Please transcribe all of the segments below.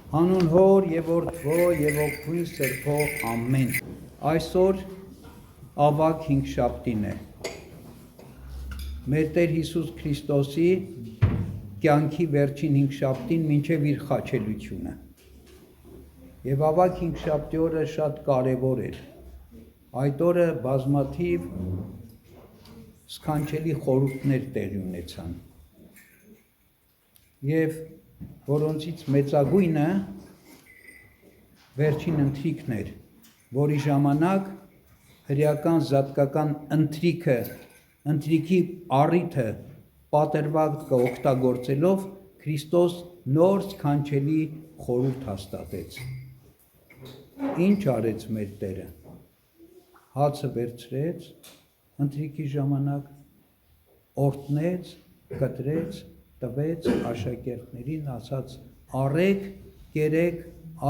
Հանուն Հոր եւ Որդվո եւ Ոգին Սրբո ամեն։ Այսօր ավագ հինգշաբթին է։ Մեր Տեր Հիսուս Քրիստոսի կյանքի վերջին հինգշաբթին մինչև իր խաչելությունը։ Եվ ավագ հինգշաբթի օրը շատ կարևոր էր։ Այդ օրը բազմաթիվ սքանչելի խորհուրդներ տեղի ունեցան։ Եվ որոնցից մեծագույնը վերջին ընթրիքն էր, որի ժամանակ հրեական զատկական ընթրիքի առիթը պատրվակը օգտագործելով Քրիստոս նոր սքանչելի խորհուրդ հաստատեց։ Ինչ արեց մեր Տերը։ Հացը վերցրեց ընթրիքի ժամանակ, օրհնեց, կտրեց, տվեց աշակերտներին, ասաց. «Առեք, կերեք,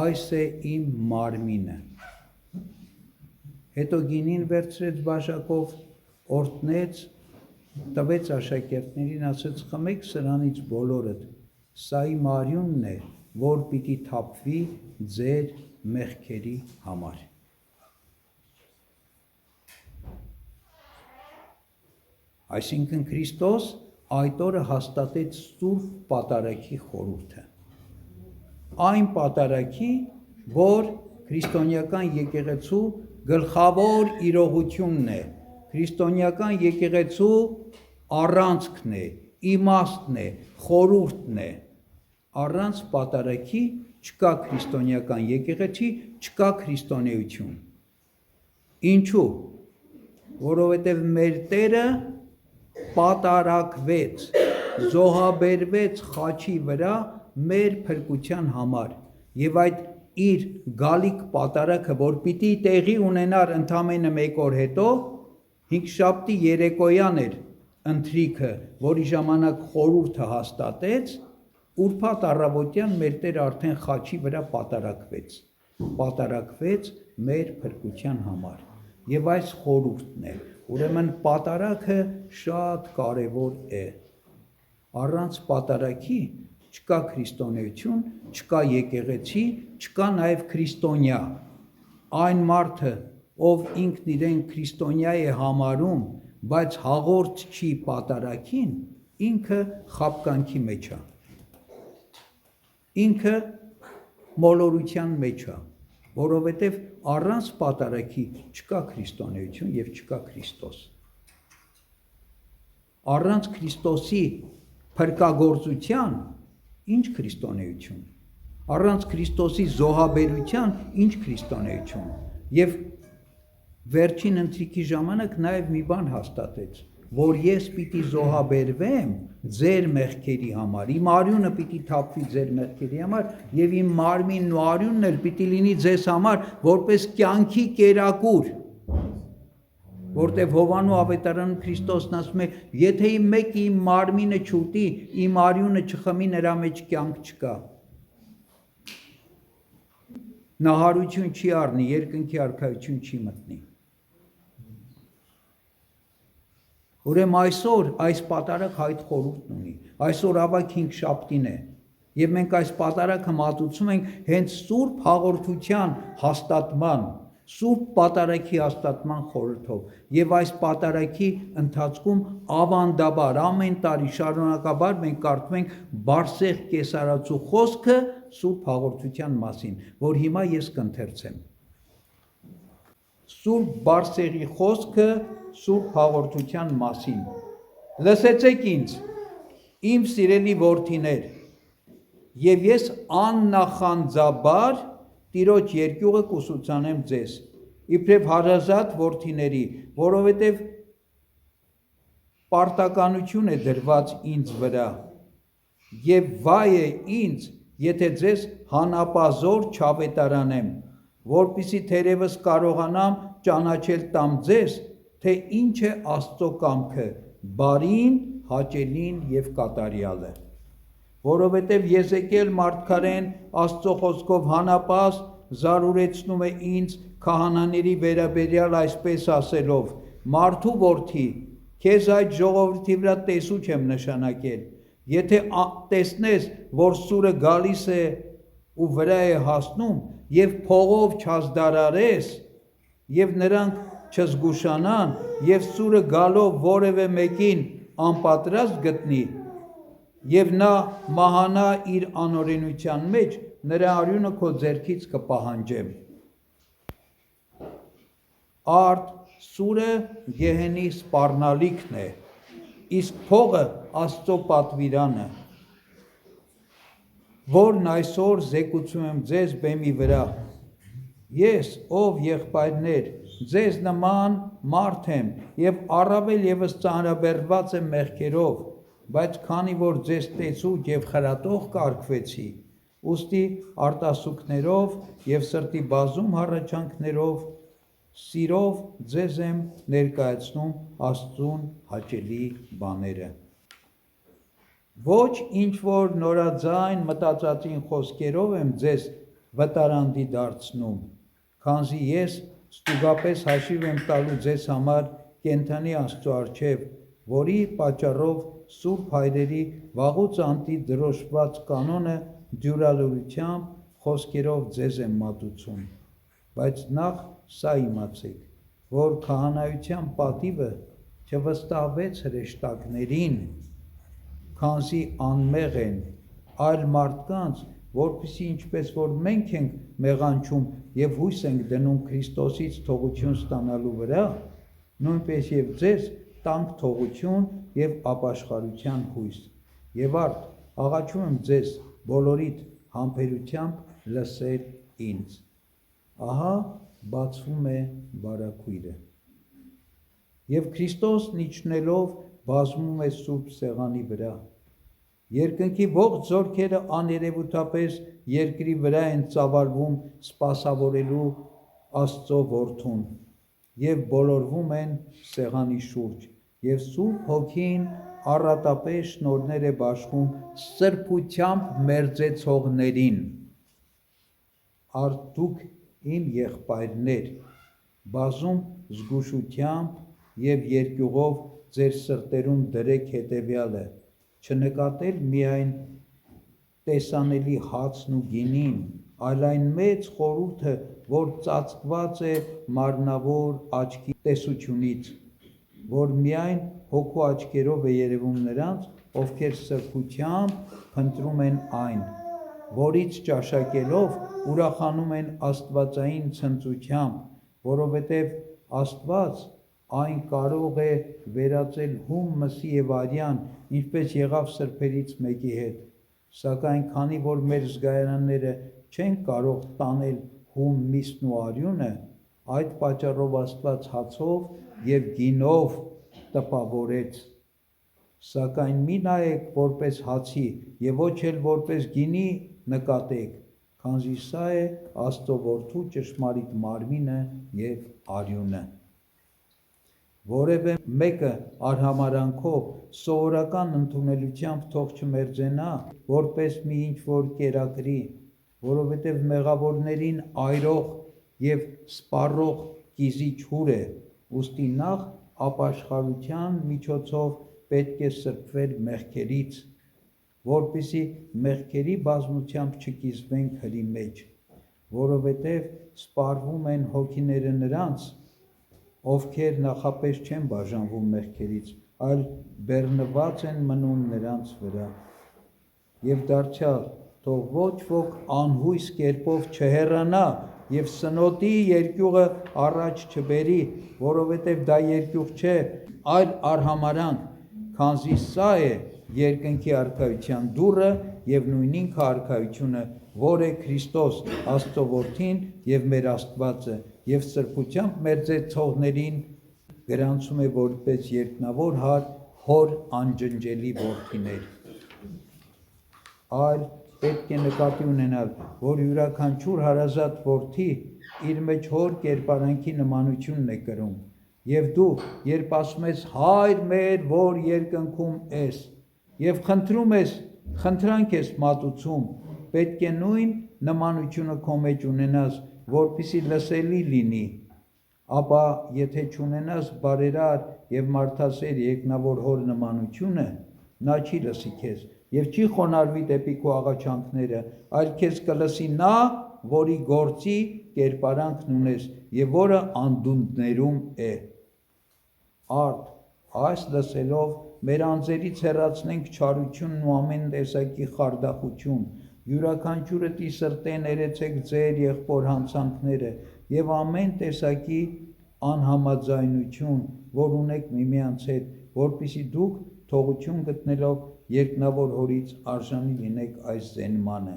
այս է իմ մարմինը»։ Հետո գինին վերցրեց բաժակով, օրհնեց, տվեց աշակերտներին, ասաց. «Խմեք սրանից բոլորդ, սա իմ արյունն է, որ պիտի թափվի ձեր մեղքերի համար»։ Այսինքն Քրիստոս այդ օրը հաստատեց Սուրբ Պատարագի խորհուրդը։ Այն պատարագի, որ քրիստոնեական եկեղեցու գլխավոր իրողությունն է, քրիստոնեական եկեղեցու առանցքն է, իմաստն է, խորհուրդն է։ Առանց պատարագի չկա քրիստոնեական եկեղեցի, չկա քրիստոնեություն։ Ինչու՞։ Որովհետև մեր Տերը պատարակվեց, զոհաբերվեց խաչի վրա մեր փրկության համար, եւ այդ իր գալիք պատարակը, որ պիտի տեղի ունենար ընդամենը մեկ օր հետո, հինգշաբթի երեկոյան էր ընթրիքը, որի ժամանակ խորհուրդը հաստատեց, ուրբաթ առավոտյան մեր Տերը արդեն խաչի վրա պատարակվեց մեր փրկության համար, եւ այս խորհուրդն է։ Ուրեմն պատարակը շատ կարևոր է։ Առանց պատարակի չկա քրիստոնեություն, չկա եկեղեցի, չկա նաև քրիստոնյա։ Այն մարդը, ով ինքն իրեն քրիստոնյա է համարում, բայց հաղորդ չի պատարակին, ինքը խաբկանքի մեջ է։ Ինքը մոլորության մեջ է, որովհետև առանց պատարակի չկա քրիստոնեություն եւ չկա Քրիստոս։ Առանց Քրիստոսի փրկagorցության ինչ քրիստոնեություն։ Առանց Քրիստոսի զոհաբերության ինչ քրիստոնեություն։ Եվ վերջին ընթրիքի ժամանակ նաև մի բան հաստատեց, որ ես պիտի զոհաբերվեմ ձեր մեղքերի համար, իմ արյունը պիտի թափվի ձեր մեղքերի համար, եւ իմ մարմինն ու արյունն էլ պիտի լինի ձեզ համար որպես կյանքի կերակուր, որտեղ Հովանու ավետարանում Քրիստոսն ասում է. «Եթե մեկը իմ մարմինը չուտի, իմ արյունը չխմի, նրա մեջ կյանք չկա»։ Նա հարություն չի առնի, երկնքի արքայություն չի մտնի։ Ուրեմն այսօր այս պատարագը այդ խորհուրդն ունի։ Այսօր ավագ հինգշաբթին է, եւ մենք այս պատարագը մատուցում ենք հենց Սուրբ հաղորդության հաստատման, Սուրբ պատարագի հաստատման խորհրդով, եւ այս պատարագի ընթացքում ավանդաբար ամեն տարի շարունակաբար մենք կարդում ենք Բարսեղ կեսարացու խոսքը Սուրբ հաղորդության մասին, որ հիմա ես կընթերցեմ։ Սուրբ Բարսեղի խոսքը Սուրբ հաղորդության մասին։ Լսեցեք ինձ, իմ սիրելի որդիներ, եւ ես աննախանձաբար Տիրոջ երկյուղը կուսուցանեմ ձեզ, իբրև հարազատ որդիների, որովհետև պարտականություն է դրված ինձ վրա, եւ վայ է ինձ, եթե ձեզ հանապազոր չավետարանեմ, որպեսզի թերևս կարողանամ ճանաչել տամ ձեզ, թե ինչ է Աստծո կամքը, բարին, հաճելին եւ կատարյալը։ Որովհետև Եզեկիել մարդկարեն Աստծո խոսքով հանապազ զարուրեցնում է ինձ քահանաների վերաբերյալ այսպես ասելով. «Մարդու որդի, քեզ այդ ժողովրդի վրա տեսուչ եմ նշանակել, Եթե տեսնես, որ սուրը գալիս է ու վրա է հասնում եւ փողով չազդարարես եւ նրանք չզգուշանան եւ սուրը գալով որևէ մեկին անպատրաստ գտնի եւ նա մահանա իր անօրենության մեջ, նրա արյունը քո ձեռքից կպահանջեմ։ Արդ սուրը գեհենի սպառնալիքն է, իսկ փողը Աստծո պատվիրանը, որն այսօր զեկուցում եմ ձեզ բեմի վրա։ Ես, ով եղբայրներ, ձեզ նման մարդ եմ եւ առավել եւս ծանրաբեռնված եմ մեղքերով, բայց քանի որ ձեզ տեսուկ եւ խրատող կարգվեցի, ուստի արտասուքներով եւ սրտի բազում հառաչանքներով սիրով ձեզ եմ ներկայացնում Աստծուն հաճելի բաները։ Ոչ ինչ որ նորաձայն մտածածին խոսքերով եմ ձեզ վտարանդի դարձնում, քանզի ես ստուգապես հաշիվ եմ տալու ձեզ համար կենդանի Աստծո առջև, որի պատճառով սուրբ հայրերի վաղուց անտի դրոշված կանոնը դյուրալորությամբ խոսքերով ձեզ եմ մատուցում, բայց նախ սա իմացեք, որ քահանայության պատիվը չվստահվեց հրեշտակներին, քանզի անմեղ են, այլ մարդկանց, որպեսզի ինչպես որ մենք ենք մեղանչում եւ հույս ենք դնում Քրիստոսից թողություն ստանալու վրա, նույնպես եւ ձեզ տանք թողություն եւ ապաշխարության հույս։ Եվ արդ աղաչում եմ ձեզ բոլորիդ համբերությամբ լսել ինձ։ Ահա բացվում է բարաքույրը։ Եվ Քրիստոսն իջնելով բազմում է սուրբ սեղանի վրա։ Երկնքի ողջ զորքերը աներևութապես երկրի վրա են ծավալվում սպասավորելու Աստծո որդուն եւ բոլորվում են սեղանի շուրջ եւ Սուրբ Հոգին առատապես շնորհներ է բաշխում սրբությամբ մերձեցողներին։ Արդ դուք իմ եղբայրներ, բազում զգուշությամբ եւ երկյուղով ձեր սրտերում դրեք հետեւյալը, չնկատել միայն տեսանելի հացն ու գինին, այլ այն մեծ խորհուրդը, որ ծածկված է մարմնավոր աչքի տեսությունից, որ միայն հոգու աչքերով է երևում նրանց, ովքեր սրբությամբ փնտրում են այն, որից ճաշակելով ուրախանում են աստվածային ցնծությամբ, որովհետև Աստված այն կարող է վերածել հում մսի եւ արյան, ինչպես եղավ սրբերից մեկի հետ, սակայն քանի որ մեր զգայարանները չեն կարող տանել հում միսն ու արյունը, այդ պատճառով Աստված հացով եւ գինով տպավորեց, սակայն մի նայեք որպես հացի եւ ոչ էլ որպես գինի նկատեք, քանզի սա է Աստծո որդու ճշմարիտ մարմինը եւ արյունը։ Որևէ մեկը արհամարանքով սովորական ընդունելությամբ թող չմերձենա, որպես մի ինչ-որ կերակրի, որովհետև մեղավորներին այրող եւ սպառող կիզի ջուր է, ուստի նախ ապաշխարության միջոցով պետք է սրբվել մեղքերից, որպեսզի մեղքերի բազմությամբ չկիզվենք հրի մեջ, որովհետև սպառվում են հոգիները նրանց, ովքեր նախապես չեն բաժանվում մեղքերից, այլ բեռնված են մնում նրանց վրա։ Եվ դարձյալ, թող ոչ ոք անհույս կերպով չհեռանա եւ սնոտի երկյուղը առաջ չբերի, որովհետև դա երկյուղ չէ, այլ արհամարանք, քանզի սա է երկնքի արքայության դուռը եւ նույն ինքը արքայությունը, որ է Քրիստոս, Աստծո որդին եւ մեր Աստվածը, եւ սրբությամբ մերձեցողներին գրանցում է որպես երկնավոր հոր անջնջելի որդիներ։ Այլ պետք է նկատի ունենալ, որ յուրաքանչյուր հարազատ որդի իր մեջ հոր կերպարանքի նմանությունն է կրում, եւ դու, երբ ասում ես հայր մեր, որ երկնքում ես, եւ խնդրում ես, խնդրանք ես մատուցում, պետք է նույն նմանությունը քո մեջ ունենաս, որպեսզի լսելի լինի, ապա եթե չունենաս բարերար եւ մարդասեր երկնավոր հոր նմանությունը, նա չի լսի քեզ, եւ չի խոնարհվի դեպի քո աղաչանքները, այլ քեզ կլսի նա, որի գործի կերպարանքն ունես եւ որը անդունդներում է։ Արդ, այս լսելով մեր անձերից հեռացնենք չարությունն ու ամեն տեսակի խարդախություն, յուրաքանչյուրը ի սրտե ներեցեք ձեր եղբոր հանցանքները եւ ամեն տեսակի անհամաձայնություն, որ ունեք միմյանց հետ, որպեսզի դուք թողություն գտնելով երկնավոր հորից արժանի լինեք այս զենմանը։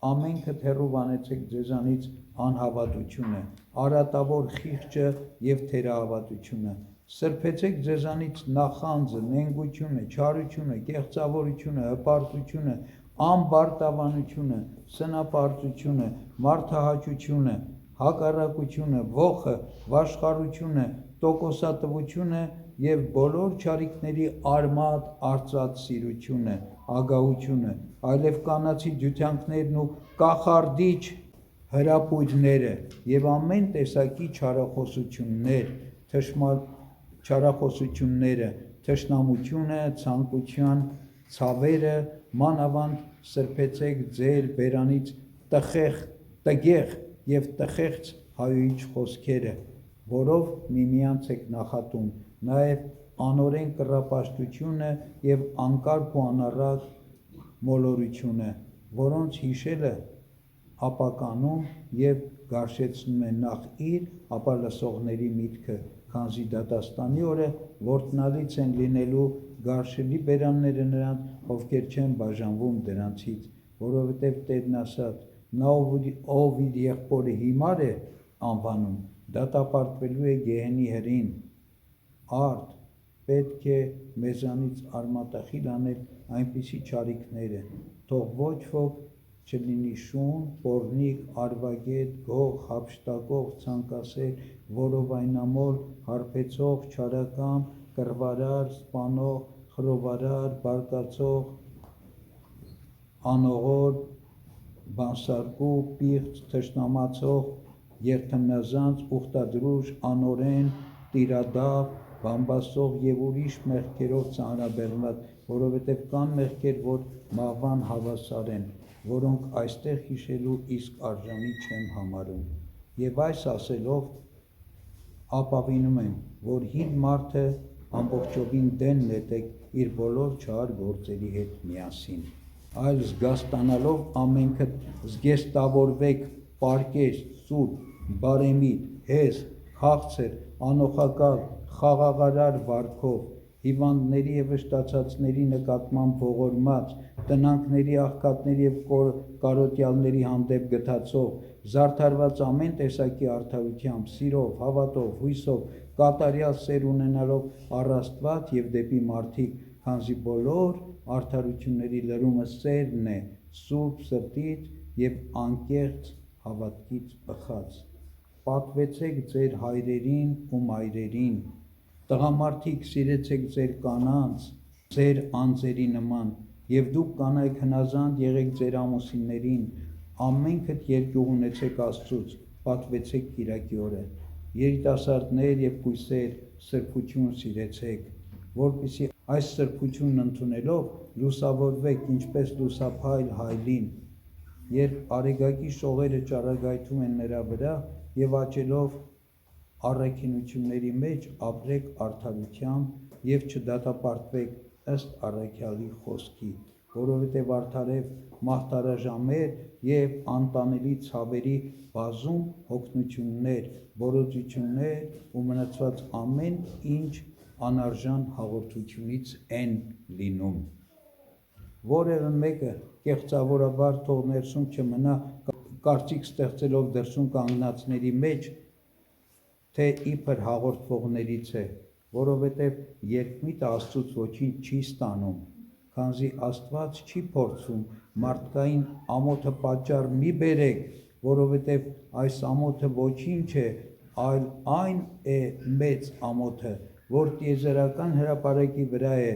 Ամենքդ հեռու վանեցեք ձեզանից անհավատությունը, արատավոր խիղճը եւ թերահավատությունը։ Սրբեցեք ձեզանից նախանձը, նենգությունը, չարությունը, կեղծավորությունը, հպարտությունը, ամբարտավանությունը, սնապարծությունը, մարդահաճությունը, հակառակությունը, ոխը, վաշխառությունը, տոկոսատվությունը եւ բոլոր չարիքների արմատ արծաթ սիրությունը, ագահությունը, այլև կանացի դյությանքներն ու կախարդիչ հրապույրները եւ ամեն տեսակի չարախոսությունները, թշնամությունը, ցանկության ցավերը, մանավանդ սրբեցեք ձեր բերանից տգեղ եւ տխեղծ հայոյիչ խոսքերը, որով միմյանց եք նախատում, նաեւ անօրեն կռապաշտությունը եւ անկարգ ու անառակ մոլորությունը, որոնց հիշելը ապականում եւ գարշեցնում է նախ իր, ապա լսողների միտքը, քանզի դատաստանի օրը որդնալից են լինելու գարշելի բերանները նրանց, ովքեր չեն բաժանվում դրանցից, որովհետև Տերն ասաց, նա ով իր եղբորը հիմար է անվանում, դատապարտվելու է գեհենի հրին, արդ, պետք է մեզանից արմատախիլ անել այնպիսի չարիքները, թող ոչ ոք չլինի շուն, պոռնիկ, արվագետ, գող, հափշտակող, ցանկասեր, որովայնամոլ, հարբեցող, չարակամ, կռվարար, սպանող, խռովարար, բարկացող, անողոր, բանսարկու, պիղծ, թշնամացող, երթմնազանց, ուխտադրուժ, անօրեն, տիրադավ, բամբասող եւ ուրիշ մեղքերով ծանրաբեռնված, որովհետեւ կան մեղքեր, որ մահվան հավասար են, որոնք այստեղ հիշելու իսկ արժանի չեմ համարում։ Եվ այս ասելով ապավինում եմ, որ հին մարդը ամբողջովին դեն նետեք իր բոլոր չար գործերի հետ միասին, այլ զգաստանալով ամենքդ զգեստավորվեք պարկեշտ, սուրբ, բարեմիտ, հեզ, քաղցր, անօխակալ, խաղաղարար վարքով, հիվանդների եւ վշտացածների նկատմամբ ողորմած, տնանքների, աղքատների եւ կարոտյալների հանդեպ գթացող, զարդարված ամեն տեսակի արդարությամբ, սիրով, հավատով, հույսով, կատարյալ սեր ունենալով առ Աստված եւ դեպի մարդիկ, քանզի բոլոր արդարությունների լրումը սերն է, սուրբ սրտից եւ անկեղծ հավատքից բխած։ Պատվեցեք ձեր հայրերին ու մայրերին, տղամարդիկ սիրեցեք ձեր կանանց, ձեր անձերի նման, եւ դուք կանայք հնազանդ եղեք ձեր ամուսիններին, ամենքդ երկյուղ ունեցեք Աստծուց, պատվեցեք Կիրակի օրը, երիտասարդներ եւ կույսեր, սրբություն սիրեցեք, որպեսզի այս սրբությունն ընդունելով լուսավորվեք ինչպես լուսափայլ հայլին, երբ արեգակի շողերը ճառագայթում են նրա վրա եւ աճելով առաքինությունների մեջ ապրեք արդարությամբ եւ չդատապարտվեք ըստ առաքյալի խոսքի, որովհետեւ արդարև մահթարաժամեր եւ անտանելի ցավերի բազում հոգնություններ, բորոզություններ ու մնացված ամեն ինչ անարժան հաղորդությունից են լինում։ Որևէ մեկը կեղծավորաբար թող ներսում չմնա կարծիք ստեղծելով դրսում կանգնածների մեջ, թե իբր հաղորդվողներից է, որովհետև երկմիտը Աստծուց ոչինչ չի ստանում, քանզի Աստված չի փորձում, մարդկային ամոթը պատճառ մի բերեք, որովհետև այս ամոթը ոչինչ է, այլ այն է մեծ ամոթը, որ տիեզերական հրապարակի վրա է,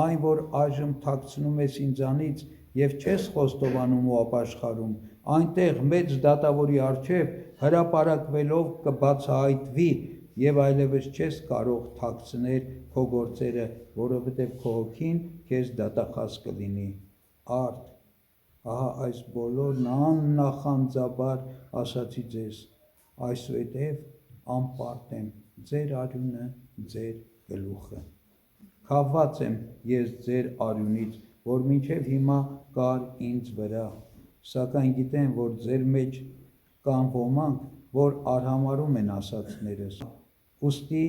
այն, որ այժմ թաքցնում ես ինձանից եւ չես խոստովանում ու ապաշխարում, այնտեղ մեծ դատավորի առջև հրապարակվելով կբացահայտվի եւ այլևս չես կարող թաքցնել քո գործերը, որովհետեւ քո հոգին քեզ դատախազ կլինի։ արդ, ահա այս բոլորն աննախանձաբար ասացի ձեզ, այսուհետև անպարտ եմ ձեր արյունը, ձեր գլուխը։ Քավված եմ ես ձեր արյունից, որ մինչև հիմա կար ինձ վրա, սակայն գիտեմ, որ ձեր մեջ կան ոմանք, որ արհամարում են ասացներս։ Ուստի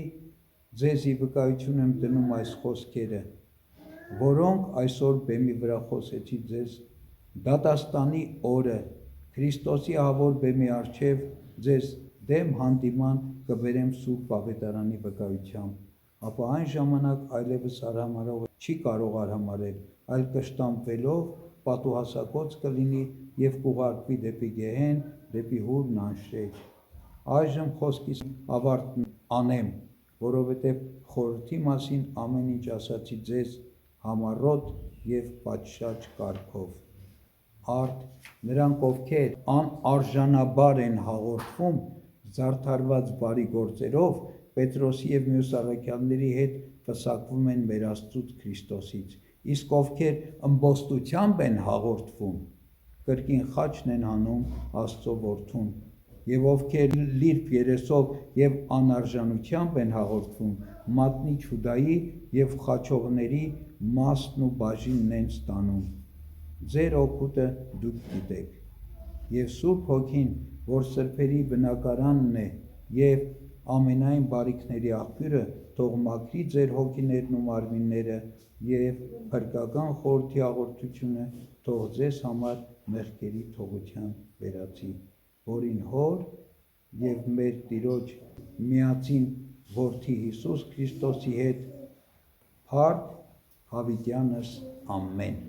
ձեզի վկայություն եմ դնում այս խոսքերը, որոնք այսօր բեմի վրա խոսեցի ձեզ, դատաստանի օրը Քրիստոսի ահավոր բեմի առջև ձեզ դեմ հանդիման կբերեմ Սուրբ Ավետարանի վկայությամբ, ապա այն ժամանակ այլևս արհամարողը չի կարող արհամարել, այլ կշտամվելով պատուհասակոծ կլինի և կուղարկվի դեպի գեհեն, դեպի հուրն անշեջ։ Այժմ խոսքիս ավարտն անեմ, որովհետև խորհրդի մասին ամեն ինչ ասացի ձեզ համառոտ և պատշաճ կարգով։ Արդ նրանք, ովքեր անարժանաբար են հաղորդվում զարդարված բարի գործերով, Պետրոսի և մյուս առաքյալների հետ պսակվում են մեր Աստծուց Քրիստոսից, իսկ ովքեր ըմբոստությամբ են հաղորդվում, կրկին խաչն են հանում Աստծո որդուն, և ովքեր լիրբ երեսով և անարժանությամբ են հաղորդվում, մատնի Ջուդայի և խաչողների մասն ու բաժինն են ստանում։ Ձեր օգուտը դուք գիտեք, և Սուրբ Հոգին, որ սրբերի բնակարանն է և ամենայն բարիքների աղբյուրը, թող մաքրի ձեր հոգիներն ու մարմինները և փրկական խորհրդի հաղորդությունը թող ձեզ համար մեղքերի թողության վերածի, որին Հոր և մեր Տիրոջ միածին Որդի Հիսուս Քրիստոսի հետ փառք հավիտյանս ամեն։